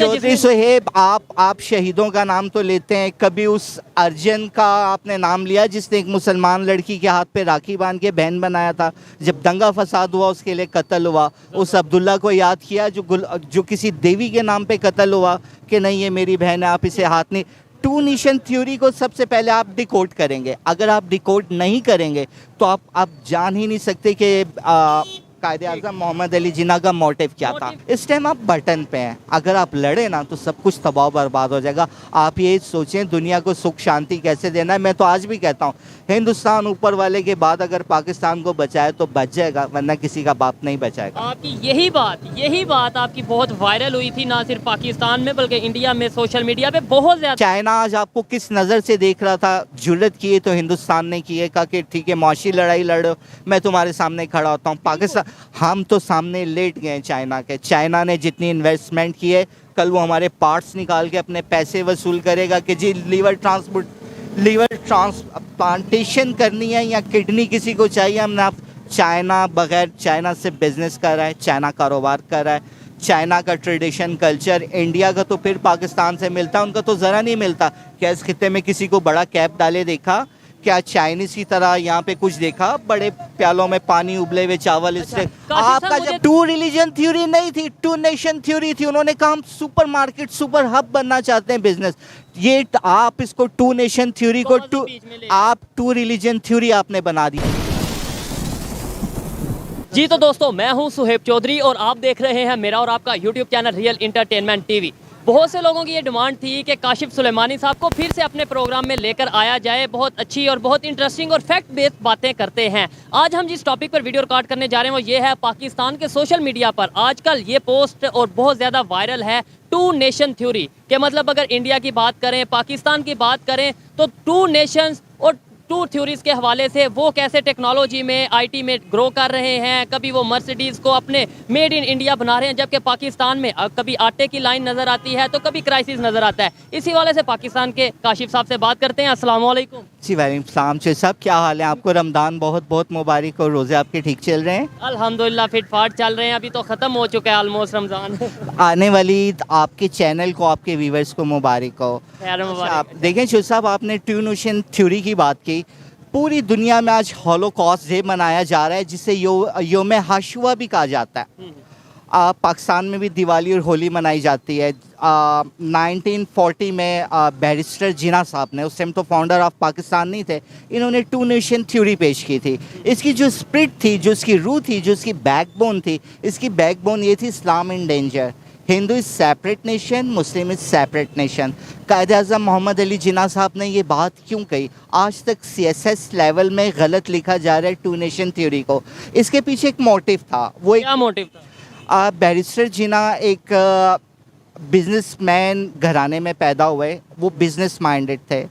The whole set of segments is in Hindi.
चौधरी सोहेब, आप शहीदों का नाम तो लेते हैं, कभी उस अर्जन का आपने नाम लिया जिसने एक मुसलमान लड़की के हाथ पे राखी बांध के बहन बनाया था? जब दंगा फसाद हुआ, उसके लिए कत्ल हुआ, उस अब्दुल्ला को याद किया जो किसी देवी के नाम पे कत्ल हुआ कि नहीं ये मेरी बहन है, आप इसे हाथ नहीं। टू नेशन थ्योरी को सबसे पहले आप डिकोड करेंगे। अगर आप डिकोड नहीं करेंगे तो आप जान ही नहीं सकते कि कायदे आज़म मोहम्मद अली जिन्ना का मोटिव क्या था। इस टाइम आप बटन पे हैं, अगर आप लड़े ना तो सब कुछ तबाह बर्बाद हो जाएगा। आप ये सोचें दुनिया को सुख शांति कैसे देना है। मैं तो आज भी कहता हूँ हिंदुस्तान ऊपर वाले के बाद अगर पाकिस्तान को बचाए तो बच जाएगा, वरना किसी का बाप नहीं बचाएगा। आपकी यही बात आपकी बहुत वायरल हुई थी, ना सिर्फ पाकिस्तान में बल्कि इंडिया में, सोशल मीडिया पे बहुत ज्यादा। चाइना आज आपको किस नज़र से देख रहा था? जुर्रत किए तो हिंदुस्तान ने किए, कहा कि ठीक है मुआशी लड़ाई लड़ो, मैं तुम्हारे सामने खड़ा होता हूँ। पाकिस्तान, हम तो सामने लेट गए चाइना के। चाइना ने जितनी इन्वेस्टमेंट की है, कल वो हमारे पार्ट्स निकाल के अपने पैसे वसूल करेगा कि जी लीवर ट्रांसप्लांटेशन करनी है या किडनी किसी को चाहिए। हमने आप चाइना बगैर चाइना से बिजनेस कर रहा है, चाइना कारोबार कर रहा है। चाइना का ट्रेडिशन कल्चर इंडिया का तो फिर पाकिस्तान से मिलता है, उनका तो ज़रा नहीं मिलता। क्या इस खित्ते में किसी को बड़ा कैप डाले देखा? क्या चाइनीज की तरह यहाँ पे कुछ देखा? बड़े प्यालों में पानी, उबले हुए चावल। इससे आपका जब टू रिलीजन थ्योरी नहीं थी, टू नेशन थ्योरी थी। उन्होंने कहा हम सुपर मार्केट, सुपर हब बनना चाहते हैं बिजनेस। ये आप इसको टू नेशन थ्योरी को टू रिलीजन थ्योरी आपने बना दी। जी तो दोस्तों, मैं हूं सुहेब चौधरी और आप देख रहे हैं मेरा और आपका YouTube channel real entertainment TV. बहुत से लोगों की ये डिमांड थी कि काशिफ सुलेमानी साहब को फिर से अपने प्रोग्राम में लेकर आया जाए। बहुत अच्छी और बहुत इंटरेस्टिंग और फैक्ट बेस्ड बातें करते हैं। आज हम जिस टॉपिक पर वीडियो रिकॉर्ड करने जा रहे हैं वो ये है, पाकिस्तान के सोशल मीडिया पर आजकल ये पोस्ट और बहुत ज़्यादा वायरल है, टू नेशन थ्योरी के मतलब अगर इंडिया की बात करें, पाकिस्तान की बात करें तो टू नेशंस और टू थ्योरीज के हवाले से वो कैसे टेक्नोलॉजी में, आईटी में ग्रो कर रहे हैं। कभी वो मर्सिडीज़ को अपने मेड इन इंडिया बना रहे हैं, जबकि पाकिस्तान में कभी आटे की लाइन नज़र आती है तो कभी क्राइसिस नज़र आता है। इसी वाले से पाकिस्तान के काशिफ साहब से बात करते हैं। अस्सलाम वालेकुम। जी वालेकुम सलाम। साहब क्या हाल है? आपको रमज़ान बहुत बहुत मुबारक और रोज़े आपके ठीक चल रहे हैं? अल्हम्दुलिल्लाह फिट फाट चल रहे हैं। अभी तो ख़त्म हो चुका है ऑलमोस्ट रमज़ान। आने वाली आपके चैनल को, आपके व्यूवर्स को मुबारक हो। आप देखें शुभ साहब, आपने टू नेशन थ्योरी की बात की। पूरी दुनिया में आज हॉलोकॉस्ट डे मनाया जा रहा है, जिसे योम हाशुआ भी कहा जाता है। पाकिस्तान में भी दिवाली और होली मनाई जाती है। 1940 में बैरिस्टर जिन्ना साहब ने, उस टाइम तो फाउंडर ऑफ पाकिस्तान नहीं थे, इन्होंने टू नेशन थ्योरी पेश की थी। इसकी जो स्पिरिट थी, जो इसकी रूह थी, जो इसकी बैकबोन थी, इसकी बैकबोन ये थी Islam in danger, Hindu is separate nation, Muslim is separate nation. Quaide Azam Mohammad Ali Jinnah साहब ने ये बात क्यों कही? आज तक सीएसएस लेवल में गलत लिखा जा रहा है टू नेशन थ्योरी को। इसके पीछे एक मोटिव था। वो क्या मोटिव था? बैरिस्टर जिन्ना एक बिजनेसमैन घराने में पैदा हुए, वो बिजनेस माइंडेड थे।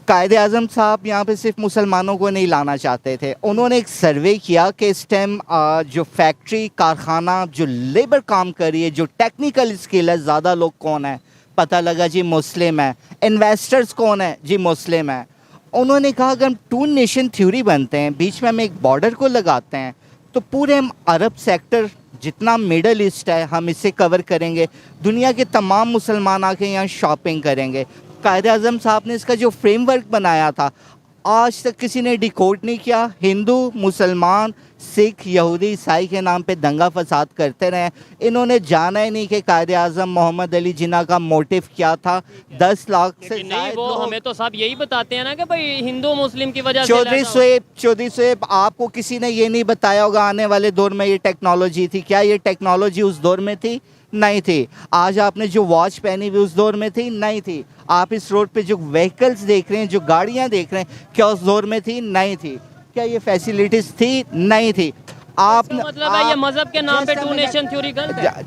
कायदे आज़म साहब यहाँ पे सिर्फ मुसलमानों को नहीं लाना चाहते थे। उन्होंने एक सर्वे किया कि इस टाइम जो फैक्ट्री, कारखाना, जो लेबर काम कर रही है, जो टेक्निकल स्किल है, ज़्यादा लोग कौन है? पता लगा जी मुस्लिम है। इन्वेस्टर्स कौन है? जी मुस्लिम है। उन्होंने कहा अगर हम टू नेशन थ्योरी बनते हैं, बीच में हम एक बॉर्डर को लगाते हैं, तो पूरे हम अरब सेक्टर, जितना मिडल ईस्ट है, हम इसे कवर करेंगे। दुनिया के तमाम मुसलमान आके यहाँ शॉपिंग करेंगे। कायदे आज़म साहब ने इसका जो फ्रेमवर्क बनाया था, आज तक किसी ने डिकोड नहीं किया। हिंदू, मुसलमान, सिख, यहूदी, ईसाई के नाम पे दंगा फसाद करते रहे। इन्होंने जाना ही नहीं कि कायदे आज़म मोहम्मद अली जिन्ना का मोटिव क्या था। 10 लाख से नहीं, वो हमें तो साहब यही बताते हैं ना कि भाई हिंदू मुस्लिम की वजह से। चौधरी सोहेब, आपको किसी ने ये नहीं बताया होगा आने वाले दौर में ये टेक्नोलॉजी थी? क्या ये टेक्नोलॉजी उस दौर में थी? नहीं थी। आज आपने जो वॉच पहनी हुई उस दौर में थी? नहीं थी। आप इस रोड पे जो व्हीकल्स देख रहे हैं, जो गाड़ियां देख रहे हैं, क्या उस दौर में थी? नहीं थी। क्या ये फैसिलिटीज थी? नहीं थी। आप मतलब है ये मजहब के नाम पे टू नेशन थ्योरी गलत है?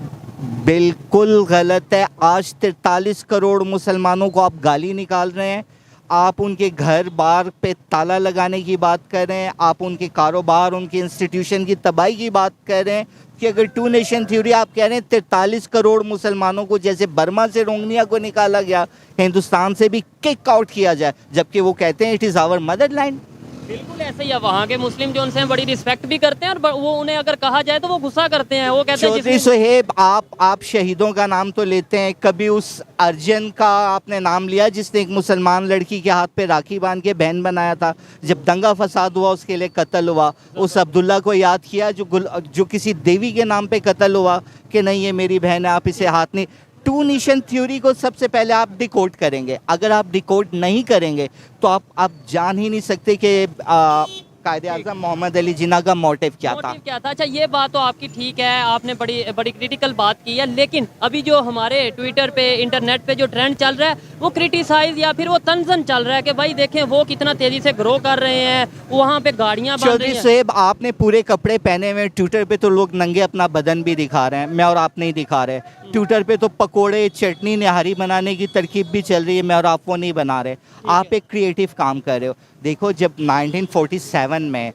बिल्कुल गलत है। आज 43 करोड़ मुसलमानों को आप गाली निकाल रहे हैं। आप उनके घर बार पे ताला लगाने की बात कर रहे हैं। आप उनके कारोबार, उनके इंस्टीट्यूशन की तबाही की बात कर रहे हैं कि अगर टू नेशन थ्योरी आप कह रहे हैं 43 करोड़ मुसलमानों को जैसे बर्मा से रोहिंग्या को निकाला गया, हिंदुस्तान से भी किक आउट किया जाए, जबकि वो कहते हैं इट इज़ आवर मदरलैंड। बिल्कुल ऐसे ही है, वहाँ के मुस्लिम जो उनसे बड़ी रिस्पेक्ट भी करते हैं और वो उन्हें अगर कहा जाए तो वो गुस्सा करते हैं, वो कहते हैं चौधरी जिसने सुहेब, आप शहीदों का नाम तो लेते हैं, कभी उस अर्जन का आपने नाम लिया जिसने एक मुसलमान लड़की के हाथ पे राखी बांध के बहन बनाया था, जब दंगा फसाद हुआ उसके लिए कत्ल हुआ, उस अब्दुल्ला को याद किया जो किसी देवी के नाम पे कत्ल हुआ कि नहीं ये मेरी बहन है, आप इसे हाथ नहीं। टू नेशन थ्योरी को सबसे पहले आप डिकोड करेंगे, अगर आप डिकोड नहीं करेंगे तो आप जान ही नहीं सकते कि कायदे आज़म मोहम्मद अली जिन्ना का मोटिव क्या था। मोटिव क्या था? अच्छा, ये बात तो आपकी ठीक है, आपने बड़ी बड़ी क्रिटिकल बात की है, लेकिन अभी जो हमारे ट्विटर पे, इंटरनेट पे जो ट्रेंड चल रहा है वो क्रिटिसाइज या फिर वो तंजन चल रहा है कि भाई देखें वो कितना तेजी से ग्रो कर रहे हैं, वहाँ पे गाड़ियाँ बन रही चौधरी हैं। साहब, आपने पूरे कपड़े पहने हुए, ट्विटर पे तो लोग नंगे अपना बदन भी दिखा रहे हैं, मैं और आप नहीं दिखा रहे। ट्विटर पे तो पकोड़े, चटनी, निहारी बनाने की तरकीब भी चल रही है, मैं और आप वो नहीं बना रहे। आप एक क्रिएटिव काम कर रहे हो। देखो, जब 1947 में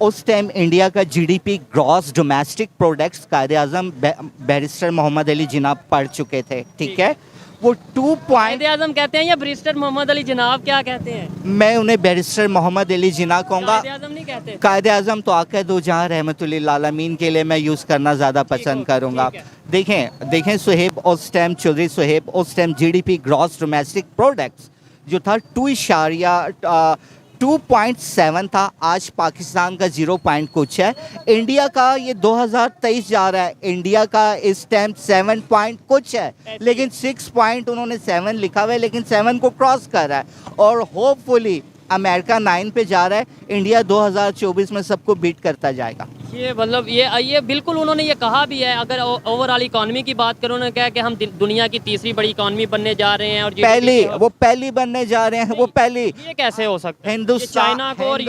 उस टाइम इंडिया का जीडीपी, ग्रॉस डोमेस्टिक प्रोडक्ट्स, कायदे आज़म बैरिस्टर मोहम्मद अली जिन्ना पढ़ चुके थे, ठीक है, वो 2 पॉइंट, कायदे आज़म कहते हैं या बैरिस्टर मोहम्मद अली जनाब क्या कहते हैं? मैं उन्हें बैरिस्टर मोहम्मद अली जिन्ना कहूँगा। कायदे आज़म नहीं कहते? कायदे आज़म तो आका दो जहाँ रहमतुल्लिल आलमीन के लिए मैं यूज़ करना ज़्यादा पसंद करूँगा। ठीक है। देखें सुहेब, उस टाइम चौधरी सुहेब, उस time GDP, gross domestic products जो था 2.7 था, आज पाकिस्तान का 0 पॉइंट कुछ है। इंडिया का ये 2023 जा रहा है, इंडिया का इस टाइम 7 पॉइंट कुछ है, लेकिन 6 पॉइंट उन्होंने 7 लिखा हुआ है, लेकिन 7 को क्रॉस कर रहा है और होपफुली अमेरिका 9 पे जा रहा है। इंडिया 2024 में सबको बीट करता जाएगा। ये मतलब ये बिल्कुल उन्होंने ये कहा भी है। अगर ओवरऑल इकोनॉमी की बात करूँ, उन्होंने कहा कि हम दुनिया की तीसरी बड़ी इकोनॉमी बनने जा रहे हैं और पहली बनने जा रहे हैं, वो पहली। ये कैसे हो सकता है? चाइना को और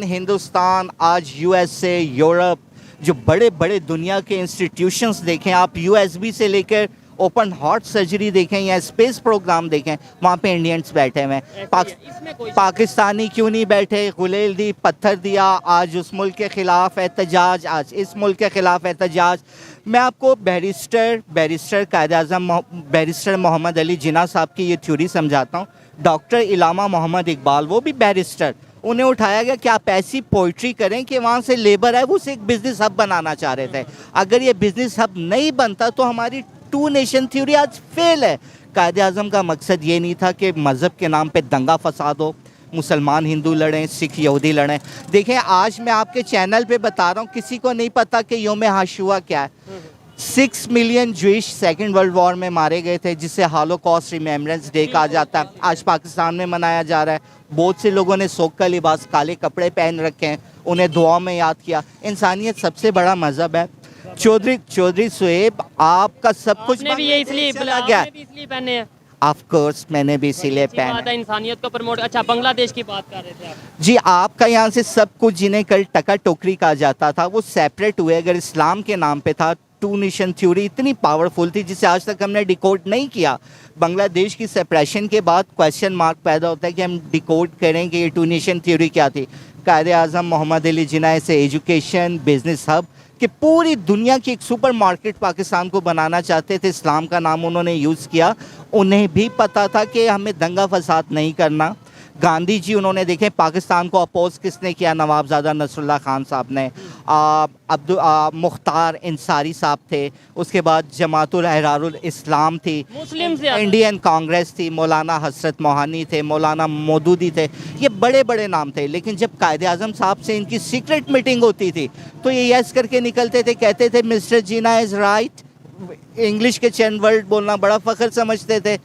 हिंदुस्तान आज यूएसए, यूरोप, जो बड़े बड़े दुनिया के इंस्टीट्यूशंस देखें आप, यूएसबी से लेकर ओपन हार्ट सर्जरी देखें या स्पेस प्रोग्राम देखें, वहाँ पे इंडियंस बैठे हुए हैं। पाकिस्तानी क्यों नहीं बैठे? गुलेल दी, पत्थर दिया, आज उस मुल्क के खिलाफ एहतजाज, आज इस मुल्क के खिलाफ एहतजाज। मैं आपको बैरिस्टर कायदे आज़म बैरिस्टर मोहम्मद अली जिन्ना साहब की ये थ्योरी समझाता हूँ। डॉक्टर इलामा मोहम्मद इकबाल, वो भी बैरिस्टर, उन्हें उठाया गया कि आप ऐसी पोइट्री करें कि वहाँ से लेबर है वो उसे एक बिजनेस हब बनाना चाह रहे थे। अगर ये बिजनेस हब नहीं बनता तो हमारी टू नेशन थ्योरी आज फेल है। कायदे आज़म का मकसद ये नहीं था कि मज़हब के नाम पे दंगा फसाद हो, मुसलमान हिंदू लड़ें, सिख यहूदी लड़ें। देखें, आज मैं आपके चैनल पे बता रहा हूँ, किसी को नहीं पता कि यौम आशूरा क्या है। 6 million Jewish second world war में मारे गए थे, जिसे हॉलोकॉस्ट रिमेम्बरेंस डे कहा जाता है, आज पाकिस्तान में मनाया जा रहा है। बहुत से लोगों ने शोक का लिबास, काले कपड़े पहन रखे हैं, उन्हें दुआ में याद किया। इंसानियत सबसे बड़ा मज़हब है। चौधरी सुहेब, आपका सब कुछ भी ये इसलिए पहने हैं। ऑफ कोर्स मैंने भी इसीलिए पहना। इंसानियत को प्रमोट। अच्छा, बांग्लादेश की बात कर रहे थे आप जी। आपका यहाँ से सब कुछ, जिन्हें कल टका टोकरी कहा जाता था, वो सेपरेट हुए। अगर इस्लाम के नाम पे था, टू नेशन थ्योरी इतनी पावरफुल थी जिसे आज तक हमने डिकोड नहीं किया। बांग्लादेश की सेपरेशन के बाद क्वेश्चन मार्क पैदा होता है कि हम डिकोड करें कि ये टू नेशन थ्योरी क्या थी। कायदे आज़म मोहम्मद अली जिन्ना से एजुकेशन, बिजनेस हब कि पूरी दुनिया की एक सुपर मार्केट पाकिस्तान को बनाना चाहते थे, इस्लाम का नाम उन्होंने यूज़ किया। उन्हें भी पता था कि हमें दंगा फसाद नहीं करना। गांधी जी, उन्होंने देखें पाकिस्तान को अपोज किसने किया? नवाबजादा नसरुल्लाह खान साहब ने। मुख्तार अंसारी साहब थे। उसके बाद जमातुल अहरारुल इस्लाम थी, मुस्लिम से इंडियन कांग्रेस थी, मौलाना हसरत मोहानी थे, मौलाना मौदूदी थे। ये बड़े बड़े नाम थे। लेकिन जब कायदे आज़म साहब से इनकी सीक्रेट मीटिंग होती थी तो ये यस करके निकलते थे, कहते थे mister Jinnah is right. English के चंद वर्ड बोलना बड़ा फ़ख्र समझते थे।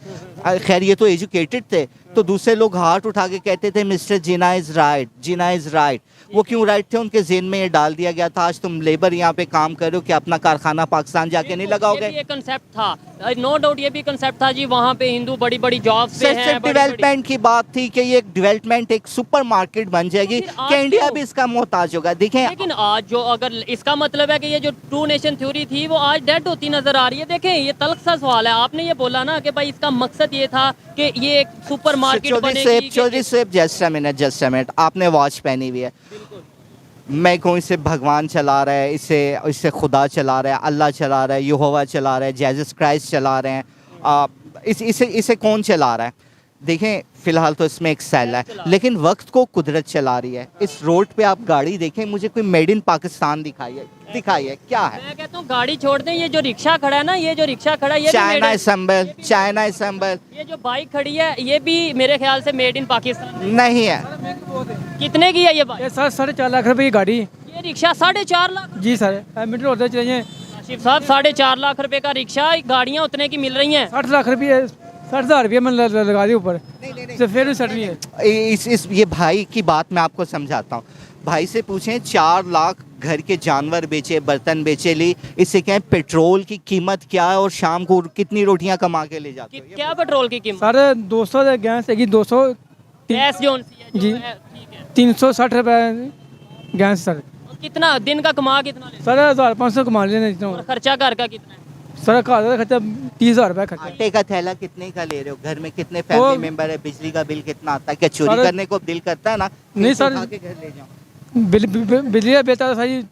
खैर, ये तो एजुकेटेड थे, तो दूसरे लोग हाथ उठा के कहते थे mister Jinnah is right, Jinnah is right. वो क्यों राइट थे? उनके जेहन में ये डाल दिया गया था, आज तुम लेबर यहाँ पे काम कर रहे हो कि अपना कारखाना पाकिस्तान जाके नहीं लगाओगे। ये कंसेप्ट था, नो डाउट ये भी कंसेप्ट था जी। वहाँ पे हिंदू बड़ी बड़ी जॉब्स पे हैं। डेवलपमेंट की बात थी कि ये डेवलपमेंट एक सुपर मार्केट बन जाएगी कि इंडिया भी इसका मोहताज होगा। देखें, लेकिन आज जो, अगर इसका मतलब है कि ये जो टू नेशन थ्योरी थी वो आज डेड होती नजर आ रही है। देखें, ये तल्ख सा सवाल है। आपने ये बोला ना कि भाई इसका मकसद ये था कि ये एक सुपर मार्केट बनेगी। चौधरी साहब, जस्ट अ मिनट, आपने वॉच पहनी हुई है। मैं कहूँ इसे भगवान चला रहा है, इसे खुदा चला रहा है, अल्लाह चला रहा है, यहोवा चला रहा है, जीसस क्राइस्ट चला रहे हैं। इसे कौन चला रहा है? देखें फिलहाल तो इसमें एक सेल है, लेकिन वक्त को कुदरत चला रही है। इस रोड पे आप गाड़ी देखें, मुझे कोई मेड इन पाकिस्तान दिखाइए क्या है? मैं कहता हूँ गाड़ी छोड़ दें, ये जो रिक्शा खड़ा है ना, ये जो रिक्शा खड़ा है ये भी China made in- assemble, China assemble ये जो बाइक खड़ी है ये भी मेरे ख्याल से मेड इन पाकिस्तान। नहीं है। कितने की है ये बाइक? ये सर 4.5 लाख रुपए की गाड़ी। ये रिक्शा 4.5 लाख? जी सर, मिडिल रोड से चाहिए। आशिफ साहब 4.5 लाख रुपए का रिक्शा, गाड़ियाँ उतने की मिल रही हैं। 60 लाख रुपये, 60,000 रुपये मैंने लगा दी ऊपर, तो फिर भी सट रही है। इस ये भाई की बात मैं आपको समझाता हूँ। भाई से पूछें 4 लाख घर के जानवर बेचे, बर्तन बेचे ली, इससे कहें पेट्रोल की कीमत क्या है और शाम को कितनी रोटियां कमा के ले जाते हो? क्या पेट्रोल की कीमत? सर 200 गैस है, 200 गैस जो सी है, जो जी। है, ठीक है। 360 रुपये गैस सर। कितना दिन का कमा कितना लेते सर 1,500 कमा लेना हैं? जितना। और खर्चा घर का कितना है? सर घर का खर्चा 30,000 रुपये खर्चा। आटे का थैला कितने का ले रहे हो? घर में कितने फैमिली वो- मेंबर है? बिजली का बिल कितना आता है? क्या चोरी सर- करने को दिल करता है ना? नहीं इसको सर। उठा के घर ले जाओ। बिजली का बेचा सारी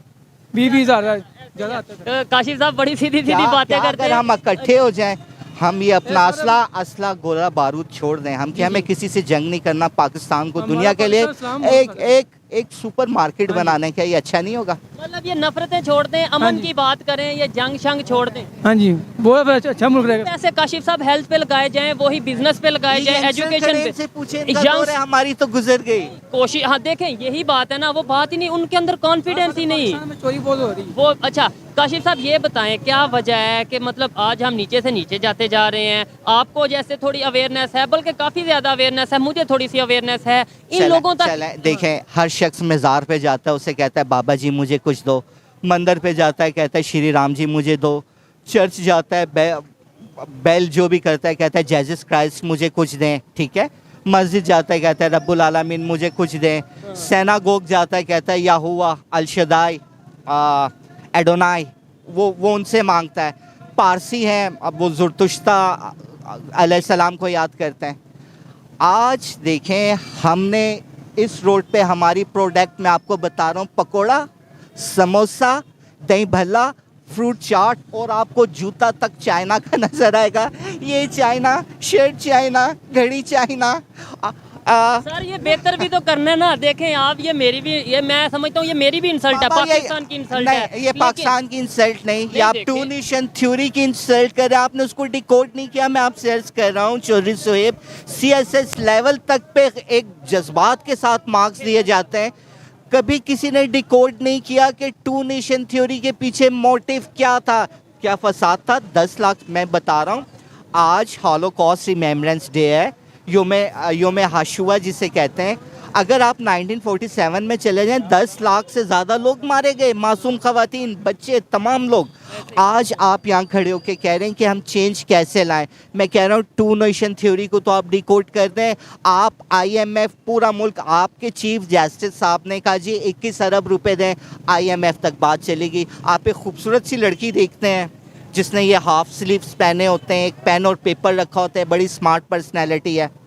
20,000 ज़्यादा आता है सर। काशिफ साहब बड़ी सीधी सीधी क्या- बातें क्या करते अगर हैं। हम इकट्ठे हो जाएं, हम ये अपना असला गोला बारूद छोड़ दें, हम क्या हमें किसी से जंग नहीं करना, पाकिस्तान को हमारा दुनिया के लिए पाकिस्तान इस्लाम एक मुल्क है। एक एक सुपर मार्केट बनाने, क्या ये अच्छा नहीं होगा? मतलब ये नफरतें छोड़ दें, हाँ अमन जी। की बात करें, ये जंग शंग छोड़ दें। हाँ जी, वो अच्छा मुल्क रहेगा। पैसे काशिफ साहब हेल्थ पे लगाए जाएं, वही बिजनेस पे लगाए जाएं, एजुकेशन से पे। पूछे, Young- हमारी तो गुजर गई। कोशिश, हाँ देखें यही बात है ना, वो बात ही नहीं, उनके अंदर कॉन्फिडेंस ही नहीं। पाकिस्तान में चोरी बहुत हो रही है। वो अच्छा काशिफ साहब ये बताएं क्या वजह है कि मतलब आज हम नीचे से नीचे जाते जा रहे हैं? आपको जैसे थोड़ी अवेयरनेस है, बल्कि काफ़ी ज़्यादा अवेयरनेस है, मुझे थोड़ी सी अवेयरनेस है, इन लोगों तक। देखें, हर शख्स मज़ार पे जाता है, उसे कहता है बाबा जी मुझे कुछ दो। मंदिर पे जाता है, कहता है श्री राम जी मुझे दो। चर्च जाता है, बेल जो भी करता है, कहता है जेसस क्राइस्ट मुझे कुछ दें, ठीक है। मस्जिद जाता है, कहता है रब्बुल आलमीन मुझे कुछ दें। सेनागोग जाता है, कहता है याहुवा अल शदाई एडोनाई, वो उनसे मांगता है। पारसी हैं, अब वो ज़ुरतुश्ता अलैहिस्सलाम को याद करते हैं। आज देखें, हमने इस रोड पे हमारी प्रोडक्ट में आपको बता रहा हूँ, पकोड़ा, समोसा, दही भल्ला, फ्रूट चाट, और आपको जूता तक चाइना का नजर आएगा। ये चाइना, शर्ट चाइना, घड़ी चाइना। सर ये बेहतर भी तो करना है ना। देखें आप, ये मेरी भी, ये मैं समझता हूँ ये मेरी भी इंसल्ट है, बाबा, पाकिस्तान की इंसल्ट नहीं, है। ये लेकिन- पाकिस्तान की इंसल्ट नहीं, ये आप देखिए- टू नेशन थ्योरी की इंसल्ट कर रहे हैं। आपने उसको डिकोड नहीं किया। मैं आपसे अर्ज कर रहा हूँ चौधरी सोहेब, CSS लेवल तक पे एक जज्बात के साथ मार्क्स दिए जाते हैं। कभी किसी ने डिकोड नहीं किया कि टू नेशन थ्योरी के पीछे मोटिव क्या था, क्या फसाद था। 10 लाख, मैं बता रहा हूँ, आज हॉलोकॉस्ट रिमेम्बरेंस डे है, योम हाशुआ जिसे कहते हैं। अगर आप 1947 में चले जाएं, 10 लाख से ज़्यादा लोग मारे गए, मासूम खवातीन, बच्चे, तमाम लोग। आज आप यहाँ खड़े होकर कह रहे हैं कि हम चेंज कैसे लाएं। मैं कह रहा हूँ टू नेशन थ्योरी को तो आप डिकोड कर दें। आप IMF, पूरा मुल्क, आपके चीफ जस्टिस साहब ने कहा जी 21 अरब रुपए दें, IMF तक बात चलेगी। आप एक खूबसूरत सी लड़की देखते हैं जिसने ये हाफ स्लीव्स पहने होते हैं, एक पेन और पेपर रखा होता है, बड़ी स्मार्ट पर्सनैलिटी है।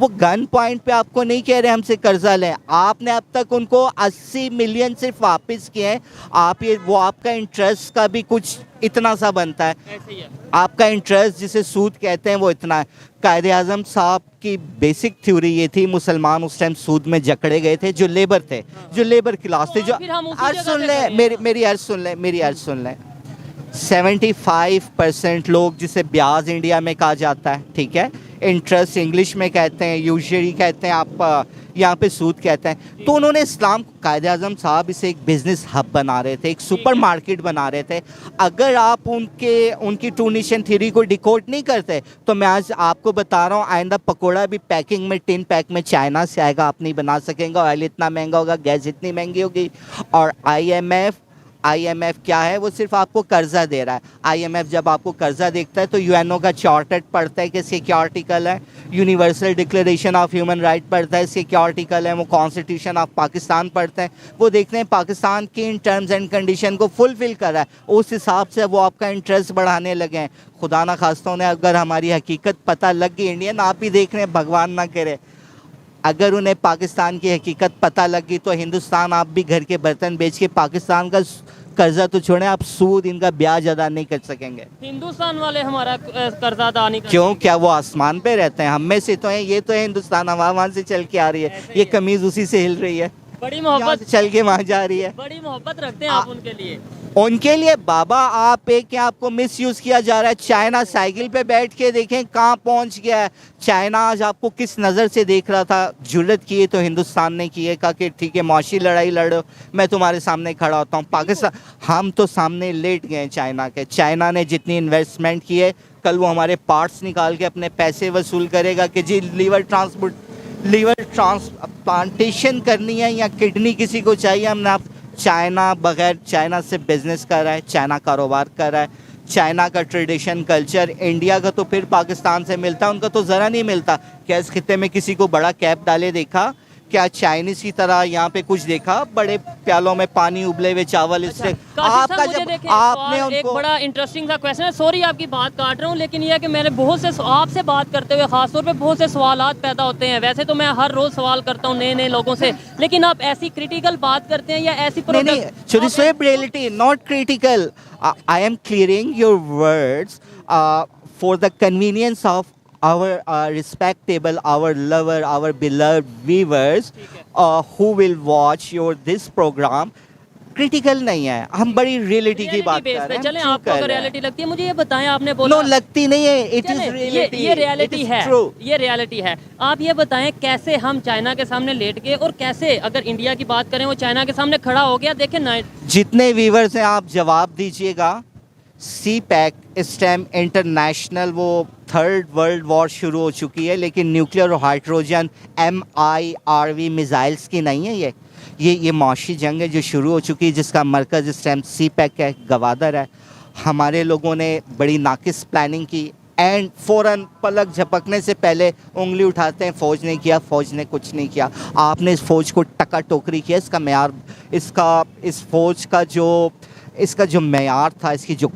वो गन पॉइंट पे आपको नहीं कह रहे हमसे कर्जा लें। आपने अब तक उनको 80 मिलियन सिर्फ वापस किए हैं। आप ये, वो आपका इंटरेस्ट का भी कुछ इतना सा बनता है। ऐसे ही है। आपका इंटरेस्ट जिसे सूद कहते हैं वो इतना है। कायदे आज़म साहब की बेसिक थ्योरी ये थी, मुसलमान उस टाइम सूद में जकड़े गए थे, जो लेबर थे, जो लेबर क्लास थे, जो फिर हम उसी अर्ज जगह सुन से लें, खड़े हैं। मेरी अर्ज सुन लें, मेरी अर्ज सुन लें। 75% लोग, जिसे ब्याज इंडिया में कहा जाता है, ठीक है, इंटरेस्ट इंग्लिश में कहते हैं, यूजरी कहते हैं, आप यहाँ पे सूद कहते हैं। तो उन्होंने इस्लाम, कायदे आज़म साहब इसे एक बिजनेस हब बना रहे थे, एक सुपर मार्केट बना रहे थे। अगर आप उनकी टू नेशन थ्योरी को डिकोड नहीं करते, तो मैं आज आपको बता रहा हूँ, आइंदा पकोड़ा भी पैकिंग में, टिन पैक में चाइना से आएगा, आप नहीं बना सकेंगे। ऑयल इतना महंगा होगा, गैस इतनी महंगी होगी। और IMF क्या है? वो सिर्फ आपको कर्जा दे रहा है। IMF जब आपको कर्जा देखता है तो UNO का चार्टर पढ़ता है कि इसके क्या आर्टिकल है, universal declaration of human right पढ़ता है, इसके क्या आर्टिकल है, वो कॉन्स्टिट्यूशन ऑफ पाकिस्तान पढ़ते हैं, वो देखते हैं पाकिस्तान की इन टर्म्स एंड कंडीशन को फुलफिल कर रहा है, उस हिसाब से वो आपका इंटरेस्ट बढ़ाने लगे हैं। खुदा ना खास्ता उन्हें अगर हमारी हकीकत पता लग गई, इंडियन आप ही देख रहे हैं, भगवान ना करे, अगर उन्हें पाकिस्तान की हकीकत पता लगी तो हिंदुस्तान आप भी घर के बर्तन बेच के पाकिस्तान का कर्जा तो छोड़ें, आप सूद इनका ब्याज अदा नहीं कर सकेंगे। हिंदुस्तान वाले हमारा कर्जा अदा नहीं कर क्यों, क्या वो आसमान पे रहते हैं? हम में से तो हैं, ये तो है हिंदुस्तान, हवा वहाँ से चल के आ रही है, ये कमीज उसी से हिल रही है, बड़ी यहाँ मोहब्बत से चल के वहाँ जा रही है। बड़ी मोहब्बत रखते हैं आप उनके लिए। उनके लिए बाबा आप एक आपको मिस यूज किया जा रहा है। चाइना साइकिल पे बैठ के देखें कहाँ पहुंच गया है। चाइना आज आपको किस नज़र से देख रहा था? जुर्रत की है तो हिंदुस्तान ने की है, कहा कि ठीक है मुआशी लड़ाई लड़ो, मैं तुम्हारे सामने खड़ा होता हूँ। पाकिस्तान, हम तो सामने लेट गए चाइना के। चाइना ने जितनी इन्वेस्टमेंट की है, कल वो हमारे पार्ट्स निकाल के अपने पैसे वसूल करेगा कि जी लीवर ट्रांसप्लांटेशन करनी है या किडनी किसी को चाहिए, हमने आप चाइना बगैर चाइना से बिजनेस कर रहा है, चाइना कारोबार कर रहा है। चाइना का ट्रेडिशन कल्चर इंडिया का तो फिर पाकिस्तान से मिलता है, उनका तो ज़रा नहीं मिलता। क्या इस खित्ते में किसी को बड़ा कैप डाले देखा? क्या चाइनीज की तरह यहाँ पे कुछ देखा? बड़े प्यालों में पानी, उबले हुए चावल, इससे आपका जब आपने एक उनको बड़ा इंटरेस्टिंग सा क्वेश्चन है, सॉरी आपकी बात काट रहा हूँ, लेकिन यह है कि मैंने बहुत से आपसे बात करते हुए खासतौर पे बहुत से सवालात पैदा होते हैं। वैसे तो मैं हर रोज सवाल करता हूँ नए नए लोगों से, लेकिन आप ऐसी क्रिटिकल बात करते हैं या ऐसी नहीं, Shudisweb reality, not critical. I am clearing your words for the convenience of our respectable, our lover, our beloved viewers who will watch your this program. Critical नहीं है, हम बड़ी रियलिटी की बात कर रहे हैं। चलें, आपको अगर रियलिटी लगती है, मुझे ये बताएं, आपने बोला नो लगती नहीं है, इट इज रियलिटी, ये रियलिटी है, ये रियलिटी है। आप ये बताएं कैसे हम चाइना के सामने लेट गए और कैसे अगर इंडिया की बात करें वो चाइना के सामने खड़ा हो गया। देखें ना, जितने व्यूवर्स हैं आप जवाब दीजिएगा। सी पैक इस टाइम इंटरनेशनल वो थर्ड वर्ल्ड वॉर शुरू हो चुकी है, लेकिन न्यूक्लियर और हाइड्रोजन MIRV मिसाइल्स की नहीं है। ये माशी जंग है जो शुरू हो चुकी है, जिसका मरकज़ इस टाइम सी पैक है, गवादर है। हमारे लोगों ने बड़ी नाकिस प्लानिंग की एंड फ़ौरन पलक झपकने से पहले उंगली उठाते हैं फ़ौज ने किया, फ़ौज ने कुछ नहीं किया। आपने इस फ़ौज को टका टोकरी किया। इसका मेयार, इस फ़ौज का इसका जो मेयार था, इसकी जो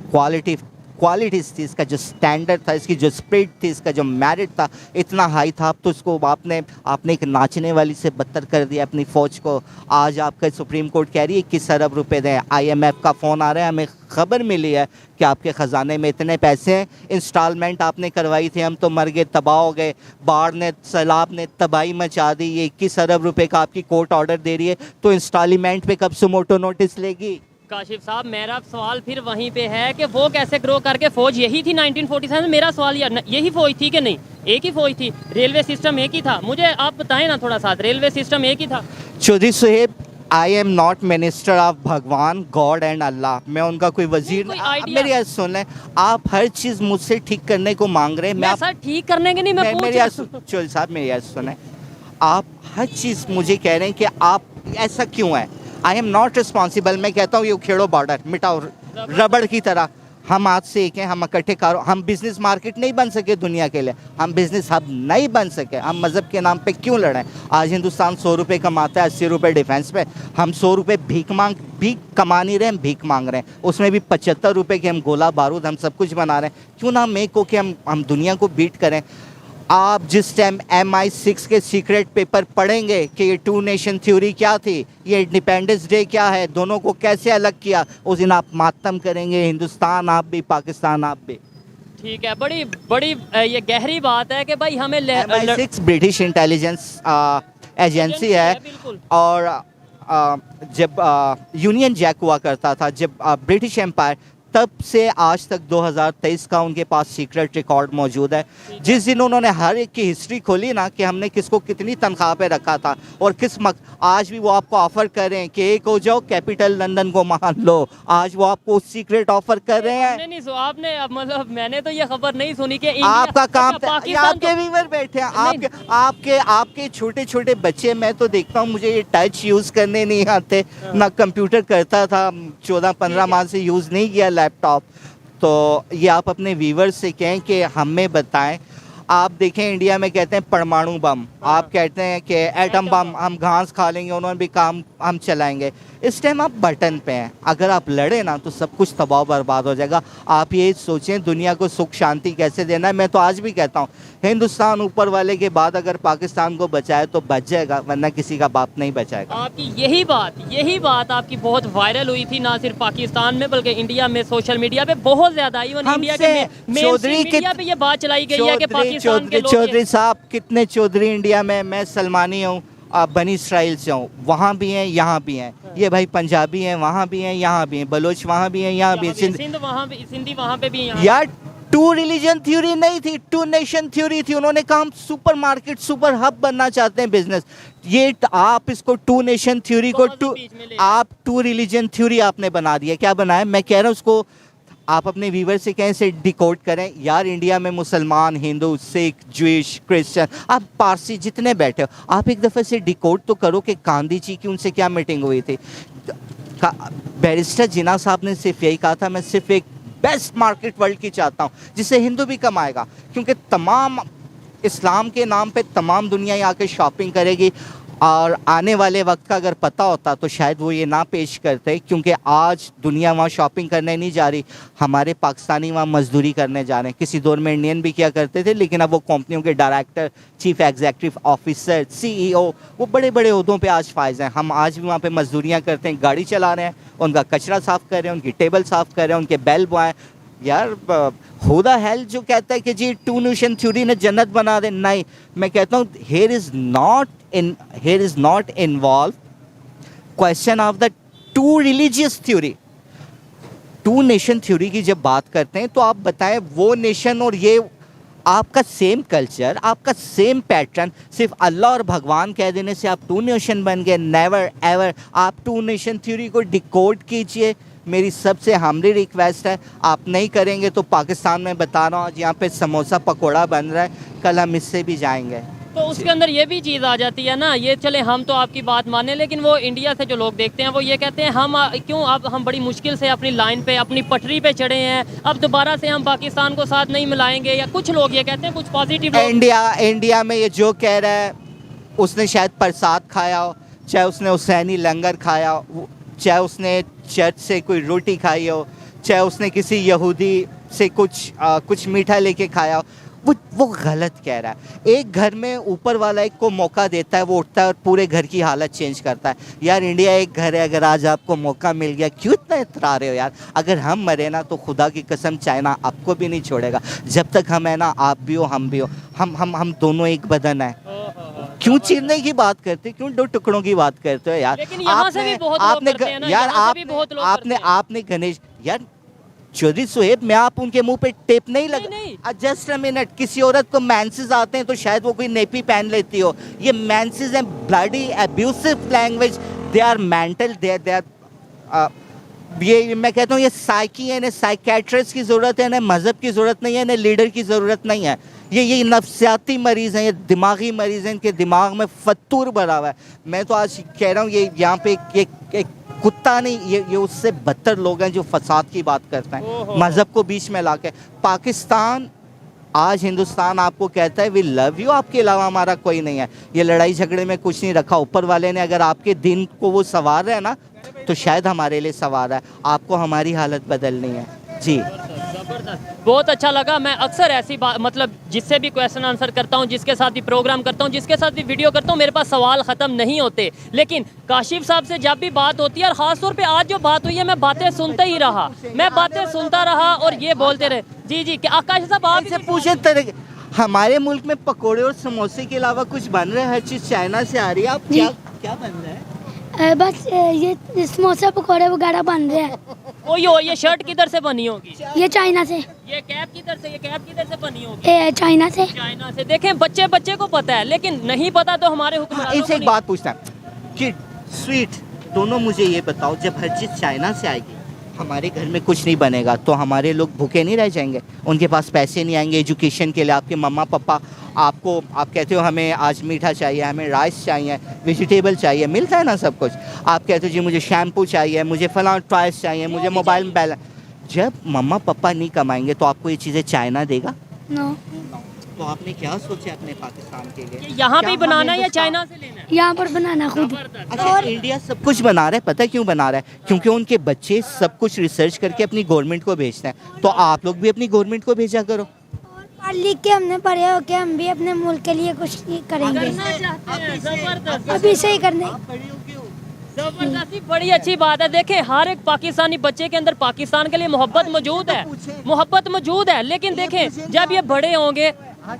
क्वालिटीज़ थी, इसका जो स्टैंडर्ड था, इसकी जो स्पिरिट थी, इसका जो मेरिट था, इतना हाई था। अब तो इसको आपने एक नाचने वाली से बदतर कर दिया अपनी फ़ौज को। आज आपका सुप्रीम कोर्ट कह रही है 21 अरब रुपए दें। IMF का फ़ोन आ रहा है, हमें खबर मिली है कि आपके ख़जाने में इतने पैसे हैं। इंस्टॉलमेंट आपने करवाई थी, हम तो मर गए, तबाह हो गए, बाढ़ ने, सैलाब ने तबाही मचा दी। ये 21 अरब रुपए का आपकी कोर्ट ऑर्डर दे रही है, तो इंस्टॉलमेंट पे कब सुमोटो नोटिस लेगी? काशिफ साहब, मेरा सवाल फिर वहीं पे है कि वो कैसे ग्रो करके फौज यही थी 1947 में। मेरा सवाल यही फौज थी कि नहीं? एक ही फौज थी, रेलवे सिस्टम एक ही था। मुझे आप बताएं ना थोड़ा सा, रेलवे सिस्टम एक ही था। चौधरी साहब, I am not minister of भगवान, गॉड एंड अल्लाह। मैं उनका कोई वजीर नहीं। मेरी याद सुन लें, आप हर चीज़ मुझसे ठीक करने को मांग रहे हैं। मैं सर ठीक करने के नहीं, मैं मेरी याद चौधरी साहब, मेरी याद सुने, आप हर चीज़ मुझे कह रहे हैं कि आप ऐसा क्यों है। I am not responsible. मैं कहता हूँ ये उखेड़ो बॉर्डर, मिटाओ रबड़ की तरह। हम आज से एक हैं, हम इकट्ठे करो। हम बिजनेस मार्केट नहीं बन सके दुनिया के लिए, हम बिजनेस हब नहीं बन सके। हम मज़हब के नाम पे क्यों लड़ें? आज हिंदुस्तान 100 रुपये कमाता है, 80 रुपये डिफेंस पे। हम 100 रुपये भीख कमा नहीं रहे, हम भीख मांग रहे हैं। उसमें भी 75 रुपये के हम गोला बारूद, हम सब कुछ बना रहे हैं। क्यों ना मेक हो कि हम दुनिया को बीट करें। आप जिस टाइम MI6 के सीक्रेट पेपर पढ़ेंगे कि ये 2 नेशन थ्योरी क्या थी, ये इंडिपेंडेंस डे क्या है, दोनों को कैसे अलग किया, उस दिन आप मातम करेंगे। हिंदुस्तान आप भी, पाकिस्तान आप भी। ठीक है, बड़ी ये गहरी बात है कि भाई हमें MI6 ब्रिटिश इंटेलिजेंस एजेंसी है। और जब यूनियन जैक हुआ करता था, जब ब्रिटिश एम्पायर, तब से आज तक 2023 का उनके पास सीक्रेट रिकॉर्ड मौजूद है। जिस दिन उन्होंने हर एक की हिस्ट्री खोली ना कि हमने किसको कितनी तनख्वाह पे रखा था और किस आज भी वो आपको ऑफर कर रहे हैं कि एक हो जाओ, कैपिटल लंदन को मान लो। आज वो आपको सीक्रेट ऑफर कर रहे हैं। नहीं, आपने मतलब मैंने तो ये खबर नहीं सुनी कि आपका काम आपके व्यूअर बैठे हैं, आपके छोटे छोटे बच्चे, मैं तो देखता हूँ, मुझे ये टच यूज़ करने नहीं आते, ना कंप्यूटर करता था, 14-15 माह से यूज़ नहीं किया लैपटॉप। तो ये आप अपने व्यूअर्स से कहें कि हमें बताएं। आप देखें, इंडिया में कहते हैं परमाणु बम, आप कहते हैं कि एटम बम, हम घास खा लेंगे, उन्होंने भी काम हम चलाएंगे। इस टाइम आप बटन पे हैं, अगर आप लड़े ना तो सब कुछ तबाह बर्बाद हो जाएगा। आप ये सोचें दुनिया को सुख शांति कैसे देना है। मैं तो आज भी कहता हूँ हिंदुस्तान ऊपर वाले के बाद अगर पाकिस्तान को बचाए तो बच जाएगा, वरना किसी का बाप नहीं बचाएगा। आपकी यही बात आपकी बहुत वायरल हुई थी, ना सिर्फ पाकिस्तान में बल्कि इंडिया में, सोशल मीडिया पे बहुत ज्यादा, इवन इंडिया के चौधरी मीडिया पे ये बात चलाई गई है कि पाकिस्तान के लोग चौधरी साहब कितने चौधरी इंडिया में, मैं सलमानी हूँ, आप बनी इसराइल से हूँ, वहाँ भी हैं यहाँ भी हैं, ये भाई पंजाबी हैं वहाँ भी हैं यहाँ भी हैं, बलोच वहाँ भी हैं यहाँ भी हैं, सिंध वहाँ पे, सिंधी वहाँ पे भी हैं। यार टू रिलीजन थ्योरी नहीं थी, टू नेशन थ्योरी थी। उन्होंने कहा हम सुपर मार्केट सुपर हब बनना चाहते हैं बिजनेस। ये आप इसको टू नेशन थ्योरी को आप टू रिलीजन थ्योरी आपने बना दिया। क्या बनाया? मैं कह रहा हूँ उसको आप अपने व्यूवर से कहें से डिकोड करें। यार इंडिया में मुसलमान, हिंदू, सिख, ज्यूइश, क्रिश्चियन, आप पारसी जितने बैठे हो, आप एक दफ़े से डिकोड तो करो कि गांधी जी की उनसे क्या मीटिंग हुई थी। बैरिस्टर जिन्ना साहब ने सिर्फ यही कहा था मैं सिर्फ एक बेस्ट मार्केट वर्ल्ड की चाहता हूँ जिससे हिंदू भी कमाएगा, क्योंकि तमाम इस्लाम के नाम पे तमाम दुनिया यहाँ के शॉपिंग करेगी। और आने वाले वक्त का अगर पता होता तो शायद वो ये ना पेश करते, क्योंकि आज दुनिया वहाँ शॉपिंग करने नहीं जा रही, हमारे पाकिस्तानी वहाँ मजदूरी करने जा रहे हैं। किसी दौर में इंडियन भी किया करते थे, लेकिन अब वो कंपनियों के director, chief executive officer, CEO, वो बड़े बड़े ओहदों पे आज फायज हैं। हम आज भी वहाँ पे मजदूरियाँ करते हैं, गाड़ी चला रहे हैं, उनका कचरा साफ़ कर रहे हैं, उनकी टेबल साफ़ कर रहे हैं, उनके बेल बॉय। यार खुदा हेल जो कहता है कि जी टू नेशन थ्योरी ने जन्नत बना दे, नहीं, मैं कहता हूँ here is not involved question of the two religious theory। Two nation theory की जब बात करते हैं तो आप बताएं वो नेशन और ये आपका सेम कल्चर, आपका सेम पैटर्न, सिर्फ अल्लाह और भगवान कह देने से आप टू नेशन बन गए। Never ever. आप टू नेशन थ्योरी को डिकोड कीजिए। मेरी सबसे हम्बली रिक्वेस्ट है, आप नहीं करेंगे तो पाकिस्तान में बता रहा हूँ आज यहाँ पे समोसा पकोड़ा बन रहा है, कल हम इससे भी जाएंगे। तो उसके अंदर ये भी चीज़ आ जाती है ना, ये चले हम तो आपकी बात माने, लेकिन वो इंडिया से जो लोग देखते हैं वो ये कहते हैं हम क्यों अब हम बड़ी मुश्किल से अपनी लाइन पे, अपनी पटरी पे चढ़े हैं, अब दोबारा से हम पाकिस्तान को साथ नहीं मिलाएंगे। या कुछ लोग ये कहते हैं, कुछ पॉजिटिव लोग इंडिया में ये जो कह रहा है उसने शायद प्रसाद खाया हो, चाहे उसने हुसैनी लंगर खाया हो, चाहे उसने चर्च से कोई रोटी खाई हो, चाहे उसने किसी यहूदी से कुछ मीठा लेके खाया हो, वो गलत कह रहा है। एक घर में ऊपर वाला एक को मौका देता है, वो उठता है और पूरे घर की हालत चेंज करता है। यार इंडिया एक घर है, अगर आज आपको मौका मिल गया क्यों इतना इतरा रहे हो यार? अगर हम मरे ना तो खुदा की कसम चाइना आपको भी नहीं छोड़ेगा। जब तक हम है ना, आप भी हो हम भी हो, हम दोनों एक बदन है। क्यों चीरने की बात करते, क्यों दो टुकड़ों की बात करते हो यार? लेकिन यहाँ से भी बहुत लोग करते हैं ना, यहाँ से भी बहुत लोग करते हैं। आपने गणेश यार चौधरी सुहेब, मैं आप उनके मुंह पे टेप नहीं लगा। जस्ट अ मिनट, किसी औरत को मेंसेस आते हैं तो शायद वो कोई नेपी पहन लेती हो। ये मेंसेस हैं bloody abusive language, they are mental, they are ये मैं कहता हूँ ये साइकी है, इन्हें साइकेट्रिस्ट की ज़रूरत है, इन्हें मज़हब की ज़रूरत नहीं है, इन्हें लीडर की ज़रूरत नहीं है। ये नफ्सियाती मरीज़ हैं, ये दिमागी मरीज़ हैं, इनके दिमाग में फतूर भरा हुआ है। मैं तो आज कह रहा हूँ ये यहाँ पे एक कुत्ता नहीं, ये उससे बदतर लोग हैं जो फसाद की बात करते हैं मज़हब को बीच में लाके। पाकिस्तान आज हिंदुस्तान आपको कहता है वी लव यू, आपके अलावा हमारा कोई नहीं है। ये लड़ाई झगड़े में कुछ नहीं रखा। ऊपर वाले ने अगर आपके दिन को वो सवार रहा है ना तो शायद हमारे लिए सवार है। आपको हमारी हालत बदलनी है जी। बहुत अच्छा लगा। मैं अक्सर ऐसी बात, मतलब जिससे भी क्वेश्चन आंसर करता हूँ, जिसके साथ भी प्रोग्राम करता हूँ, जिसके साथ भी वीडियो करता हूँ, मेरे पास सवाल ख़त्म नहीं होते। लेकिन काशिफ साहब से जब भी बात होती है, और ख़ासतौर पे आज जो बात हुई है, मैं बातें सुनते ही रहा, मैं बातें सुनता रहा और ये बोलते रहे। जी क्या काशिफ साहब आप से पूछे तरह हमारे मुल्क में पकोड़े और समोसे के अलावा कुछ बन रहा है? हर चीज़ चाइना से आ रही है। आप क्या बन रहा है? बस ये समोसा पकौड़े वगैरह बन रहे हैं। ये शर्ट किधर से बनी होगी? ये चाइना से। ये कैप किधर से बनी होगी? चाइना से। चाइना से। देखें बच्चे को पता है, लेकिन नहीं पता तो हमारे हुक्मरानों इनसे एक बात पूछना कि स्वीट दोनों मुझे ये बताओ, जब हर चीज़ चाइना से आएगी, हमारे घर में कुछ नहीं बनेगा तो हमारे लोग भूखे नहीं रह जाएंगे? उनके पास पैसे नहीं आएंगे एजुकेशन के लिए? आपके मम्मा पापा आप कहते हो हमें आज मीठा चाहिए, हमें राइस चाहिए, वेजिटेबल चाहिए, मिलता है ना सब कुछ। आप कहते हो जी मुझे शैम्पू चाहिए, मुझे फलां टॉयस चाहिए, मुझे मोबाइल में बैलेंस। जब मम्मा पापा नहीं कमाएंगे तो आपको ये चीज़ें चाइना देगा? नो। तो आपने क्या सोचा अपने पाकिस्तान के लिए? ये यहाँ पे ही क्या हम बनाना है या हिंदुस्तान- चाइना से लेना है? यहाँ पर बनाना खुद। अच्छा, इंडिया सब कुछ बना रहा है, पता है क्यों बना रहा है? क्योंकि उनके बच्चे सब कुछ रिसर्च करके अपनी गवर्नमेंट को भेजते हैं, तो आप लोग भी अपनी गवर्नमेंट को भेजा करो। पढ़ लिख के हमने पढ़े हो के हम भी अपने मुल्क के लिए कुछ करेंगे। करना चाहते हैं, जबरदस्त। अभी से ही करने। जबरदस्ती बड़ी अच्छी बात है। देखें, हर एक पाकिस्तानी बच्चे के अंदर पाकिस्तान के लिए मोहब्बत मौजूद है, मोहब्बत मौजूद है। लेकिन देखें, जब ये बड़े होंगे,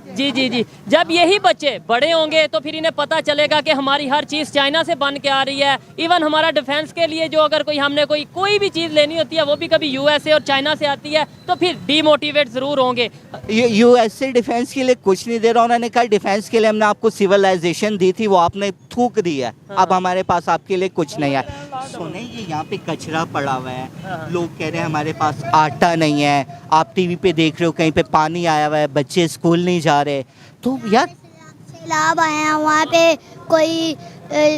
जी जी जी, जब यही बच्चे बड़े होंगे तो फिर इन्हें पता चलेगा कि हमारी हर चीज़ चाइना से बन के आ रही है। इवन हमारा डिफेंस के लिए जो अगर हमने कोई भी चीज़ लेनी होती है वो भी कभी यूएसए और चाइना से आती है, तो फिर डीमोटिवेट ज़रूर होंगे। यूएसए डिफेंस के लिए कुछ नहीं दे रहा, उन्होंने कहा डिफेंस के लिए हमने आपको सिविलाइजेशन दी थी, वो आपने थूक दी है, अब हमारे पास आपके लिए कुछ नहीं है। सुने, ये यहाँ पे कचरा पड़ा हुआ है, लोग कह रहे हैं हमारे पास आटा नहीं है, आप टीवी पे देख रहे हो कहीं पे पानी आया हुआ है, बच्चे स्कूल नहीं जा रहे, तो यार सैलाब आए हैं, वहाँ पे कोई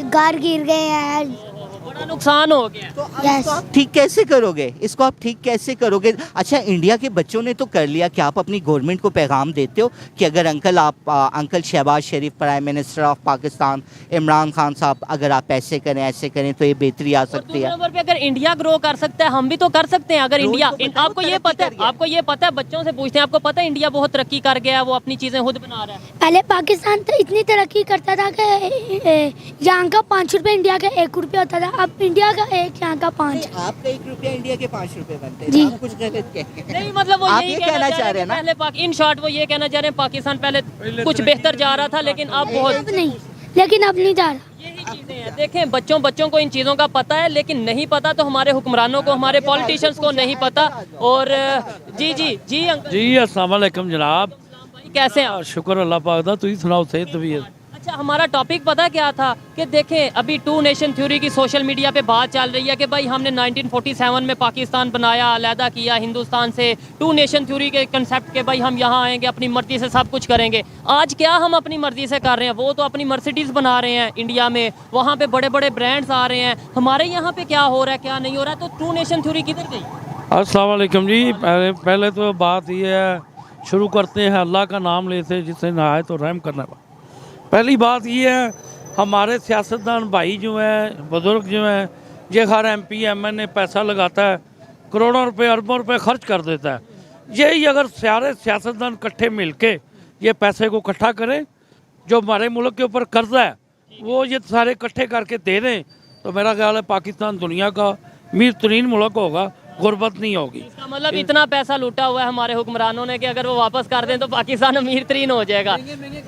घर गिर गए हैं। बड़ा नुकसान हो गया। तो अब इसको आप ठीक कैसे करोगे? इसको आप ठीक कैसे करोगे? अच्छा, इंडिया के बच्चों ने तो कर लिया, कि आप अपनी गवर्नमेंट को पैगाम देते हो कि अगर uncle Shahbaz Sharif prime minister of Pakistan, Imran Khan साहब, अगर आप ऐसे करें तो ये बेहतरी आ सकती है। नंबर पे अगर इंडिया ग्रो कर सकता है, हम भी तो कर सकते हैं। अगर ग्रो इंडिया, तो बच्चों आपको को ये तरक्की पता है, कर गया। आपको ये पता है, बच्चों से पूछते हैं, आपको पता है इंडिया बहुत तरक्की कर गया है, वो अपनी चीजें खुद बना रहा है। पहले पाकिस्तान तो इतनी तरक्की करता था कि यहाँ का 5 रुपए इंडिया का 1 रुपया होता था, अब इंडिया का 1 यहाँ का 5। आपका 1 रुपया इंडिया के 5 रुपए बनते हैं, जी। आप कुछ गलत कह रहे हैं। नहीं, मतलब वो आप यही ये कहना चाह रहे हैं ना? पहले इन शॉर्ट वो ये कहना चाह रहे हैं पाकिस्तान पहले कुछ बेहतर जा रहा था, लेकिन अब बहुत अब नहीं, लेकिन अब नहीं जा रहा। यही चीजें हैं। देखें, बच्चों को इन चीज़ों का पता है, लेकिन नहीं पता तो हमारे हुक्मरानों को, हमारे पॉलिटिशियंस को नहीं पता। और जी जी जी अंकल जी अस्सलाम वालेकुम जनाब। भाई, कैसे हैं आप? शुक्र अल्लाह पाक दा, तुम सुनाओ सेहत तबीयत? अच्छा, हमारा टॉपिक पता क्या था कि देखें, अभी 2 नेशन थ्योरी की सोशल मीडिया पे बात चल रही है कि भाई हमने 1947 में पाकिस्तान बनाया, अलहदा किया हिंदुस्तान से, 2 नेशन थ्योरी के कंसेप्ट के भाई हम यहाँ आएंगे, अपनी मर्जी से सब कुछ करेंगे। आज क्या हम अपनी मर्जी से कर रहे हैं? वो तो अपनी मर्सिडीज़ बना रहे हैं इंडिया में, वहाँ पे बड़े बड़े ब्रांड्स आ रहे हैं। हमारे यहाँ पे क्या हो रहा है, क्या नहीं हो रहा है? तो 2 नेशन थ्योरी किधर गई? अस्सलाम वालेकुम जी। पहले तो बात ये है, शुरू करते हैं अल्लाह का नाम लेते जिससे नहाए तो रहम करने वाला। पहली बात ये है, हमारे सियासतदान भाई जो हैं, बुज़ुर्ग जो हैं, ये हर MP MN पैसा लगाता है, करोड़ों रुपए अरबों रुपए खर्च कर देता है। यही अगर सारे सियासतदान इकट्ठे मिल के ये पैसे को इकट्ठा करें, जो हमारे मुल्क के ऊपर कर्जा है वो ये सारे इकट्ठे करके दे दें, तो मेरा ख्याल है पाकिस्तान दुनिया का अमीर तरीन मुल्क होगा, गुर्बत नहीं होगी। इसका मतलब इतना पैसा लूटा हुआ है हमारे हुक्मरानों ने कि अगर वो वापस कर दें तो पाकिस्तान अमीर तरीन हो जाएगा।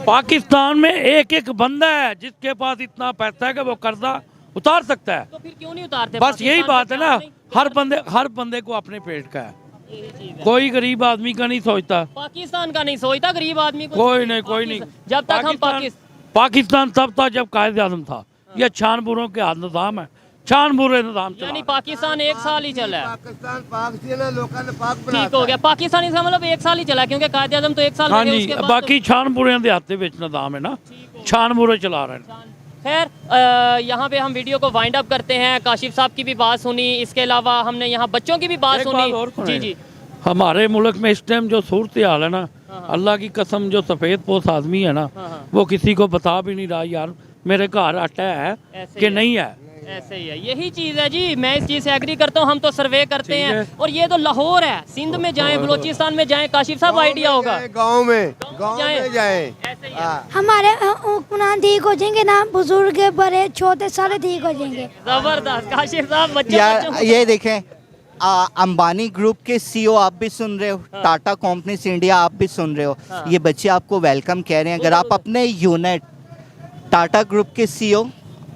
पाकिस्तान में एक एक बंदा है जिसके पास इतना पैसा है कि वो कर्जा उतार सकता है। तो फिर क्यों नहीं उतारते? बस यही पाकिस्तान बात है ना, हर बंदे को अपने पेट का है, कोई गरीब आदमी का नहीं सोचता। पाकिस्तान का नहीं सोचता गरीब आदमी को। कोई नहीं। जब तक हम पाकिस्तान तब था जब कायद आज़म था। ये छानबूरों के हाथ निज़ाम है, छानबूरे निज़ाम चला। यानी पाकिस्तान 1 साल ही चला है। पाकिस्तान पाक से ना लोगों ने पाक ठीक हो गया, पाकिस्तान इसका मतलब 1 साल ही चला, क्योंकि कायद आज़म तो 1 साल हाँ रहे, जी, उसके बाद बाकी छानबूरे के हाथ विच निज़ाम है ना, छानबूरे चला रहे हैं। खैर, यहाँ पे हम वीडियो को वाइंड अप करते हैं। काशिफ साहब की भी बात सुनी, इसके अलावा हमने यहाँ बच्चों की भी बात एक बात और सुनी। सुने। जी जी, हमारे मुल्क में इस टाइम जो सूरत हाल है ना, अल्लाह की कसम, जो सफ़ेद पोश आदमी है ना, वो किसी को बता भी नहीं रहा यार मेरे घर आटा है ऐसे कि ही है। नहीं है। ऐसे ही है, यही चीज़ है जी। मैं इस चीज़ से एग्री करता हूँ। हम तो सर्वे करते ठीक हैं, है। और ये तो लाहौर है, सिंध में जाएं, बलोचिस्तान में जाएं, काशिफ साहब आइडिया होगा। गांव में जाएं। जाए। ऐसे ही है। हमारे हुक्मरान ठीक हो जाएंगे ना, बुजुर्ग बड़े छोटे सारे ठीक हो जाएंगे। जबरदस्त काशिफ साहब, बच्चों यार ये देखें, अंबानी ग्रुप के CEO आप भी सुन रहे हो, टाटा कंपनीज इंडिया आप भी सुन रहे हो, ये बच्चे आपको वेलकम कह रहे हैं। अगर आप अपने यूनिट, टाटा ग्रुप के CEO,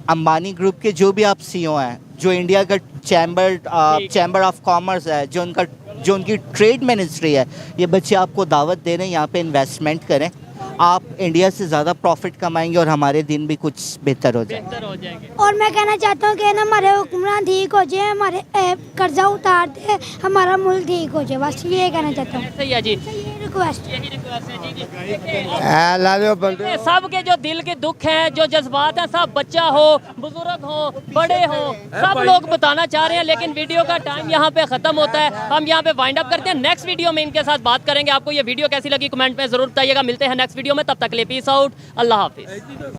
अंबानी ग्रुप के जो भी आप CEO हैं, जो इंडिया का चैम्बर ऑफ कॉमर्स है, जो उनकी ट्रेड मिनिस्ट्री है, ये बच्चे आपको दावत दे रहे हैं यहाँ पे इन्वेस्टमेंट करें, आप इंडिया से ज़्यादा प्रॉफिट कमाएंगे और हमारे दिन भी कुछ बेहतर हो जाएंगे। बेहतर हो जाएंगे। और मैं कहना चाहता हूँ कि ना हमारे हुक्मरान ठीक हो जाए, हमारे कर्जा उतार दे, हमारा मुल्क ठीक हो जाए, बस ये कहना चाहता हूँ। ऐसे ही है जी। रिक्वेस्ट। यही रिक्वेस्ट है जी जी। ला दो बंदे सबके जो दिल के दुख हैं, जो जज्बात हैं, सब बच्चा हो, बुजुर्ग हो, बड़े हो, सब लोग बताना चाह रहे हैं, लेकिन वीडियो का टाइम यहाँ पे खत्म होता है। हम यहाँ पे वाइंड अप करते हैं, नेक्स्ट वीडियो में इनके साथ बात करेंगे। आपको ये वीडियो कैसी लगी कमेंट में जरूर बताइएगा। मिलते हैं नेक्स्ट वीडियो में, तब तक के लिए पीस आउट, अल्लाह हाफिज।